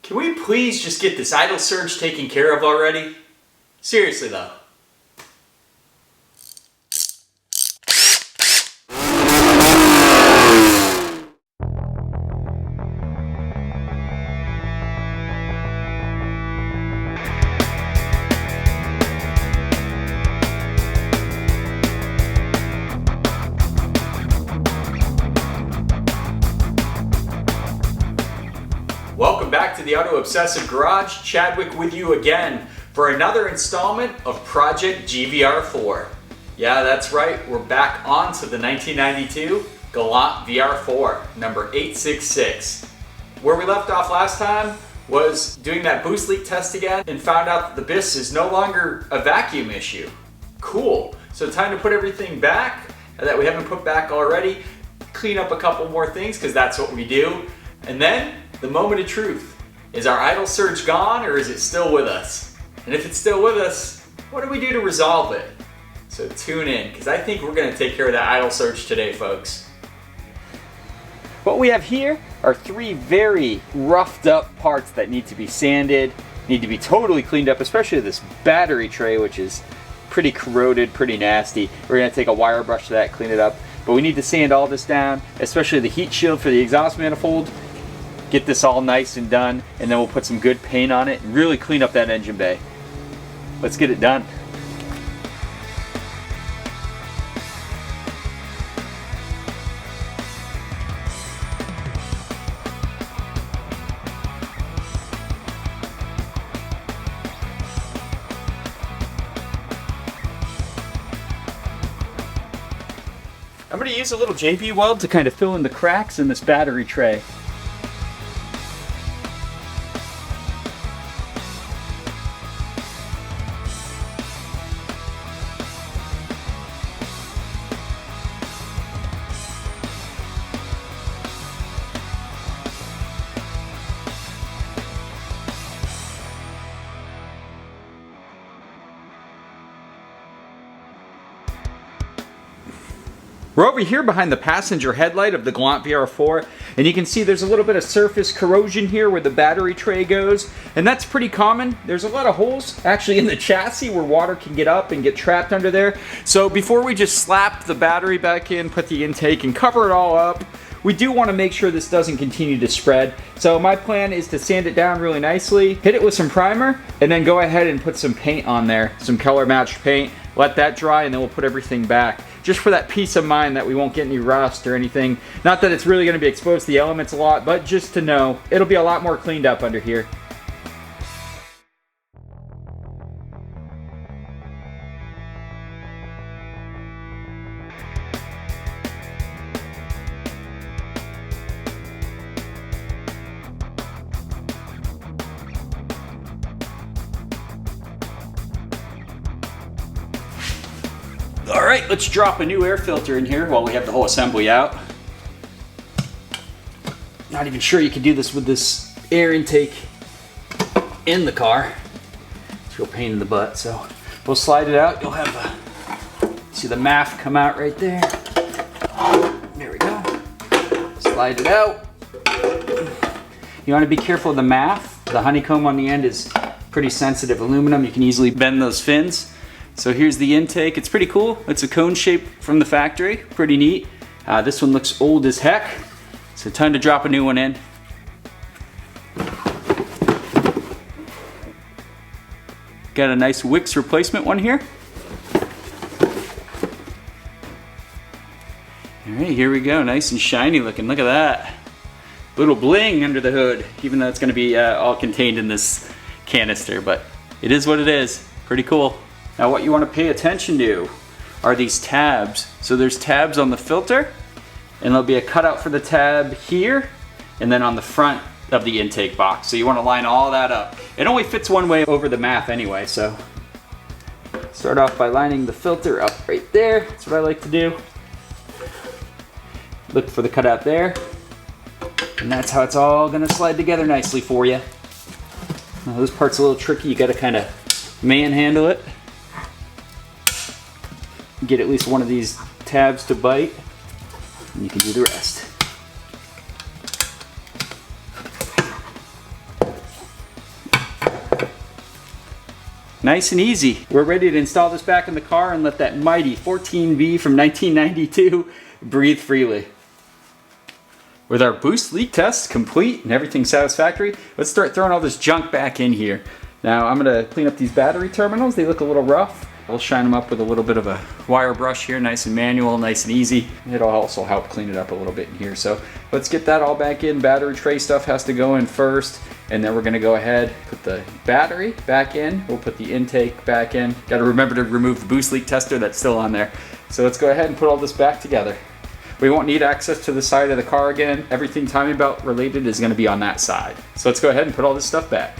Can we please just get this idle surge taken care of already? Seriously though. Welcome back to the Auto Obsessive Garage. Chadwick with you again for another installment of Project GVR-4. Yeah, that's right, we're back on to the 1992 Galant VR-4, number 866. Where we left off last time was doing that boost leak test again and found out that the BIS is no longer a vacuum issue. Cool, so time to put everything back that we haven't put back already, clean up a couple more things because that's what we do, and then the moment of truth. Is our idle surge gone or is it still with us? And if it's still with us, what do we do to resolve it? So tune in, because I think we're going to take care of that idle surge today, folks. What we have here are three very roughed up parts that need to be sanded, need to be totally cleaned up, especially this battery tray, which is pretty corroded, pretty nasty. We're going to take a wire brush to that, clean it up. But we need to sand all this down, especially the heat shield for the exhaust manifold. Get this all nice and done, and then we'll put some good paint on it and really clean up that engine bay. Let's get it done. I'm going to use a little JB weld to kind of fill in the cracks in this battery tray. We're over here behind the passenger headlight of the Galant VR-4, and you can see there's a little bit of surface corrosion here where the battery tray goes, and that's pretty common. There's a lot of holes actually in the chassis where water can get up and get trapped under there. So before we just slap the battery back in, put the intake, and cover it all up, we do want to make sure this doesn't continue to spread. So my plan is to sand it down really nicely, hit it with some primer, and then go ahead and put some paint on there, some color matched paint, let that dry, and then we'll put everything back. Just for that peace of mind that we won't get any rust or anything. Not that it's really going to be exposed to the elements a lot, but just to know it'll be a lot more cleaned up under here. Alright, let's drop a new air filter in here while we have the whole assembly out. Not even sure you can do this with this air intake in the car. It's a real pain in the butt, so we'll slide it out. You'll have see the MAF come out right there. There we go. Slide it out. You want to be careful of the MAF. The honeycomb on the end is pretty sensitive aluminum. You can easily bend those fins. So here's the intake. It's pretty cool. It's a cone shape from the factory. Pretty neat. This one looks old as heck. So time to drop a new one in. Got a nice Wix replacement one here. All right, here we go. Nice and shiny looking. Look at that. Little bling under the hood, even though it's going to be all contained in this canister, but it is what it is. Pretty cool. Now what you want to pay attention to are these tabs. So there's tabs on the filter, and there'll be a cutout for the tab here, and then on the front of the intake box. So you want to line all that up. It only fits one way over the MAF anyway, so start off by lining the filter up right there. That's what I like to do. Look for the cutout there, and that's how it's all going to slide together nicely for you. Now, this part's a little tricky. You got to kind of manhandle it. Get at least one of these tabs to bite, and you can do the rest. Nice and easy. We're ready to install this back in the car and let that mighty 14V from 1992 breathe freely. With our boost leak test complete and everything satisfactory, let's start throwing all this junk back in here. Now I'm gonna clean up these battery terminals. They look a little rough. We'll shine them up with a little bit of a wire brush here, nice and manual, nice and easy. It'll also help clean it up a little bit in here. So let's get that all back in. Battery tray stuff has to go in first, and then we're gonna go ahead, put the battery back in. We'll put the intake back in. Gotta remember to remove the boost leak tester that's still on there. So let's go ahead and put all this back together. We won't need access to the side of the car again. Everything timing belt related is gonna be on that side. So let's go ahead and put all this stuff back.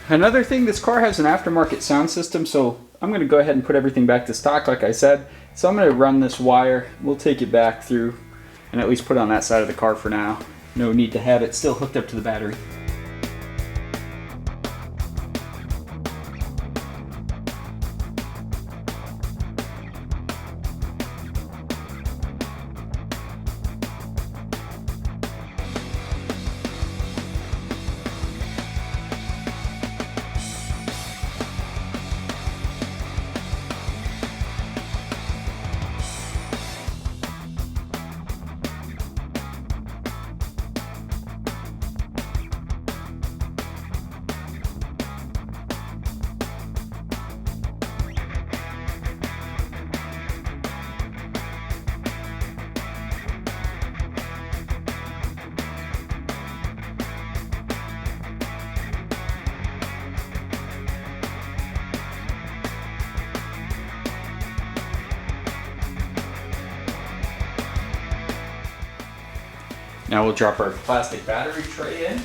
Another thing, this car has an aftermarket sound system, so I'm going to go ahead and put everything back to stock like I said. So I'm going to run this wire, we'll take it back through and at least put it on that side of the car for now. No need to have it still hooked up to the battery. Now we'll drop our plastic battery tray in.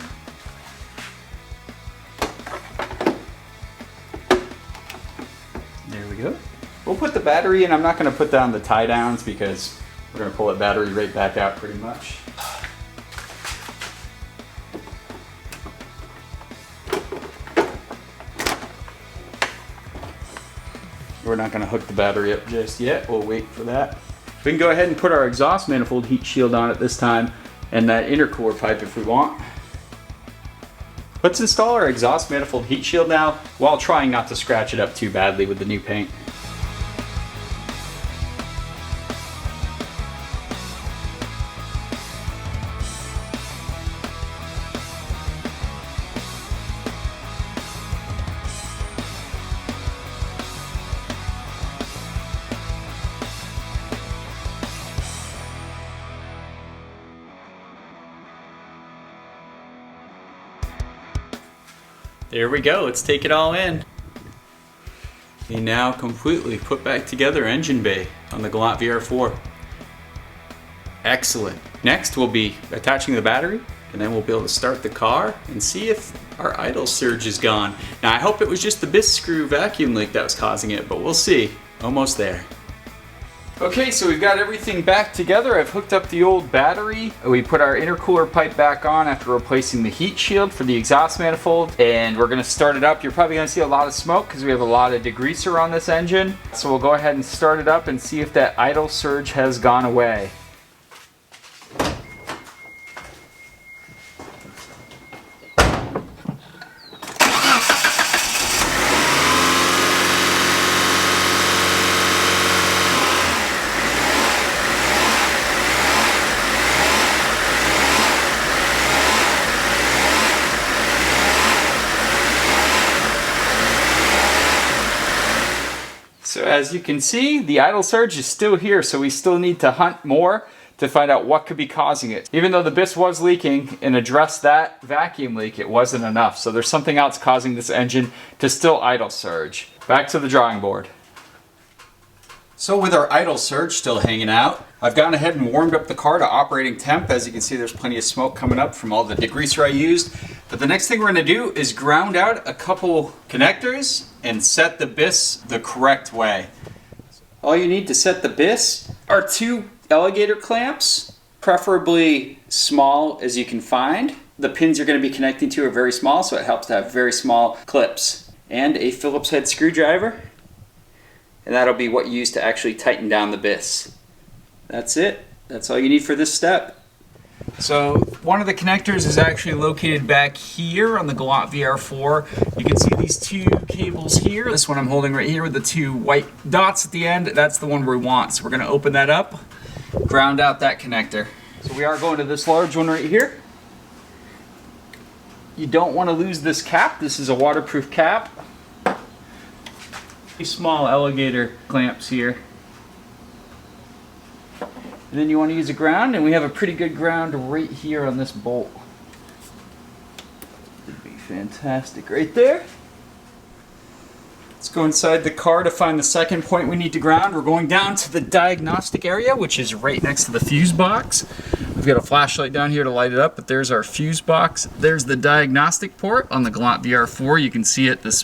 There we go. We'll put the battery in. I'm not going to put down the tie downs because we're going to pull the battery right back out pretty much. We're not going to hook the battery up just yet. We'll wait for that. We can go ahead and put our exhaust manifold heat shield on it this time, and that intercooler pipe if we want. Let's install our exhaust manifold heat shield now, while trying not to scratch it up too badly with the new paint. There we go, let's take it all in. The now completely put back together engine bay on the Galant VR-4. Excellent. Next we'll be attaching the battery, and then we'll be able to start the car and see if our idle surge is gone. Now I hope it was just the BIS screw vacuum leak that was causing it, but we'll see. Almost there. Okay, so we've got everything back together. I've hooked up the old battery. We put our intercooler pipe back on after replacing the heat shield for the exhaust manifold, and we're gonna start it up. You're probably gonna see a lot of smoke because we have a lot of degreaser on this engine. So we'll go ahead and start it up and see if that idle surge has gone away. So as you can see, the idle surge is still here, so we still need to hunt more to find out what could be causing it. Even though the BIS was leaking and addressed that vacuum leak, it wasn't enough. So there's something else causing this engine to still idle surge. Back to the drawing board. So with our idle surge still hanging out, I've gone ahead and warmed up the car to operating temp. As you can see, there's plenty of smoke coming up from all the degreaser I used. But the next thing we're gonna do is ground out a couple connectors and set the BIS the correct way. All you need to set the BIS are 2 alligator clamps, preferably small as you can find. The pins you're going to be connecting to are very small, so it helps to have very small clips. And a Phillips head screwdriver, and that'll be what you use to actually tighten down the BIS. That's it. That's all you need for this step. So one of the connectors is actually located back here on the Galant VR-4. You can see these two cables here. This one I'm holding right here with the two white dots at the end. That's the one we want. So we're going to open that up, ground out that connector. So we are going to this large one right here. You don't want to lose this cap. This is a waterproof cap. These small alligator clamps here. And then you want to use a ground, and we have a pretty good ground right here on this bolt. Would be fantastic right there. Let's go inside the car to find the second point we need to ground. We're going down to the diagnostic area, which is right next to the fuse box. We've got a flashlight down here to light it up, but there's our fuse box. There's the diagnostic port on the Galant VR-4. You can see it, this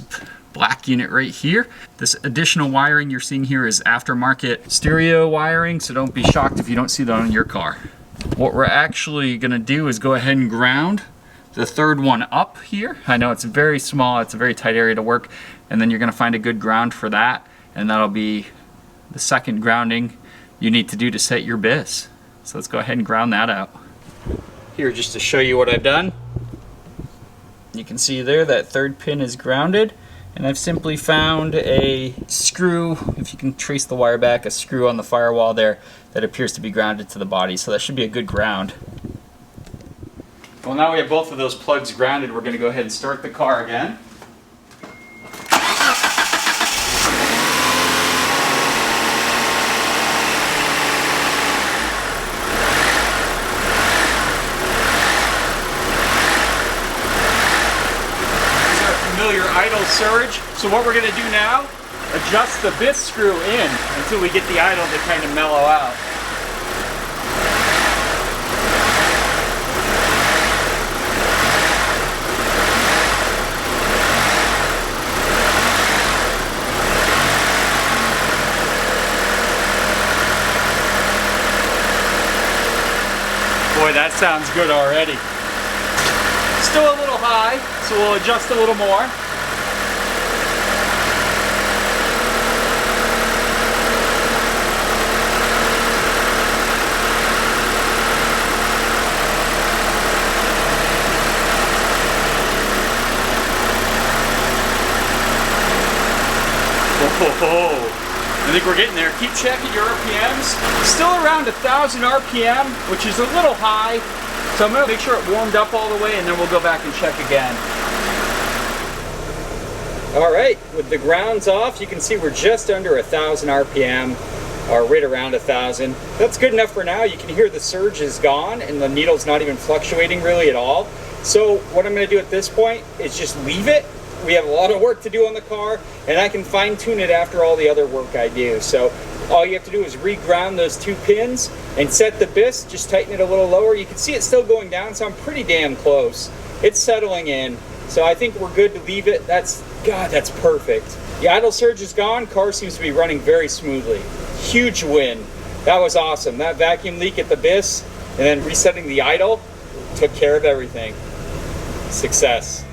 black unit right here. This additional wiring you're seeing here is aftermarket stereo wiring, so don't be shocked if you don't see that on your car. What we're actually going to do is go ahead and ground the third one up here. I know it's very small, it's a very tight area to work, and then you're going to find a good ground for that, and that'll be the second grounding you need to do to set your BIS. So let's go ahead and ground that out. Here, just to show you what I've done. You can see there that third pin is grounded. And I've simply found a screw, if you can trace the wire back, a screw on the firewall there that appears to be grounded to the body, so that should be a good ground. Well, now we have both of those plugs grounded, we're going to go ahead and start the car again. Idle surge. So what we're going to do now, adjust the BIS screw in until we get the idle to kind of mellow out. Boy, that sounds good already. Still a little high, so we'll adjust a little more. I think we're getting there. Keep checking your RPMs. Still around 1,000 RPM, which is a little high. So I'm going to make sure it warmed up all the way, and then we'll go back and check again. All right, with the grounds off, you can see we're just under 1,000 RPM, or right around 1,000. That's good enough for now. You can hear the surge is gone, and the needle's not even fluctuating really at all. So what I'm going to do at this point is just leave it. We have a lot of work to do on the car, and I can fine-tune it after all the other work I do. So all you have to do is re-ground those two pins and set the BIS, just tighten it a little lower. You can see it's still going down, so I'm pretty damn close. It's settling in, so I think we're good to leave it. God, that's perfect. The idle surge is gone, car seems to be running very smoothly. Huge win. That was awesome. That vacuum leak at the BIS and then resetting the idle took care of everything. Success.